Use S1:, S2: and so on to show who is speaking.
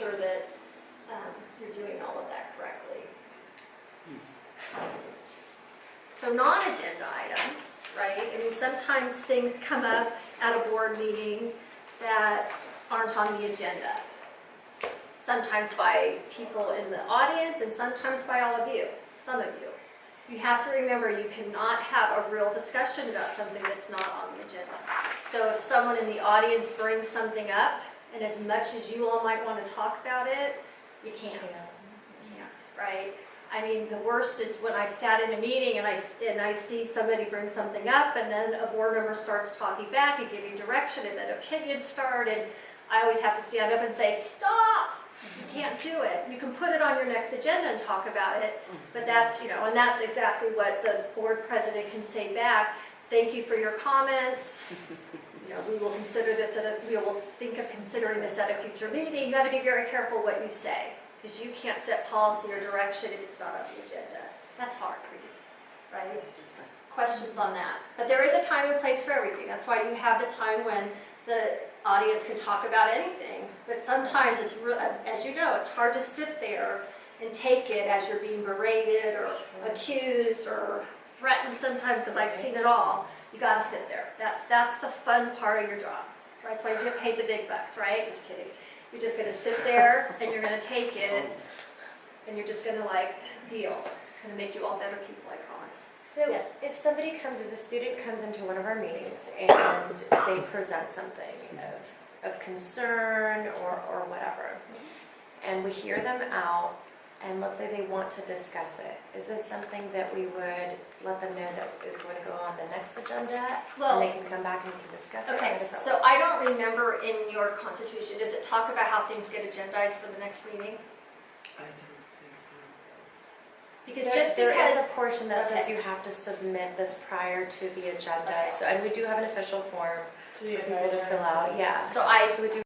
S1: sure that you're doing all of that correctly. So non-agenda items, right? I mean, sometimes things come up at a board meeting that aren't on the agenda. Sometimes by people in the audience and sometimes by all of you, some of you. You have to remember you cannot have a real discussion about something that's not on the agenda. So if someone in the audience brings something up, and as much as you all might want to talk about it, you can't. You can't, right? I mean, the worst is when I've sat in a meeting and I see somebody bring something up, and then a board member starts talking back and giving direction, and then opinions start, and I always have to stand up and say, stop! You can't do it. You can put it on your next agenda and talk about it, but that's, and that's exactly what the board president can say back. Thank you for your comments. We will consider this we will think of considering this at a future meeting. You got to be very careful what you say, because you can't set policy or direction if it's not on the agenda. That's hard for you, right? Questions on that. But there is a time and place for everything. That's why you have the time when the audience can talk about anything. But sometimes it's real, as you know, it's hard to sit there and take it as you're being berated or accused or threatened sometimes, because I've seen it all. You got to sit there. That's the fun part of your job. Right? That's why you get paid the big bucks, right? Just kidding. You're just going to sit there and you're going to take it and you're just going to deal. It's going to make you all better people, I promise.
S2: So
S1: yes.
S2: If somebody if a student comes into one of our meetings and they present something of concern or whatever, and we hear them out, and let's say they want to discuss it, is this something that we would let them know that is going to go on the next agenda, and they can come back and we can discuss it?
S1: Okay, so I don't remember in your constitution, does it talk about how things get agendized for the next meeting?
S3: I don't think so.
S1: Because
S2: there is a portion that says you have to submit this prior to the agenda.
S1: Okay.
S2: So, and we do have an official form
S3: So you
S2: for people to fill out. Yeah.
S1: So
S2: we do.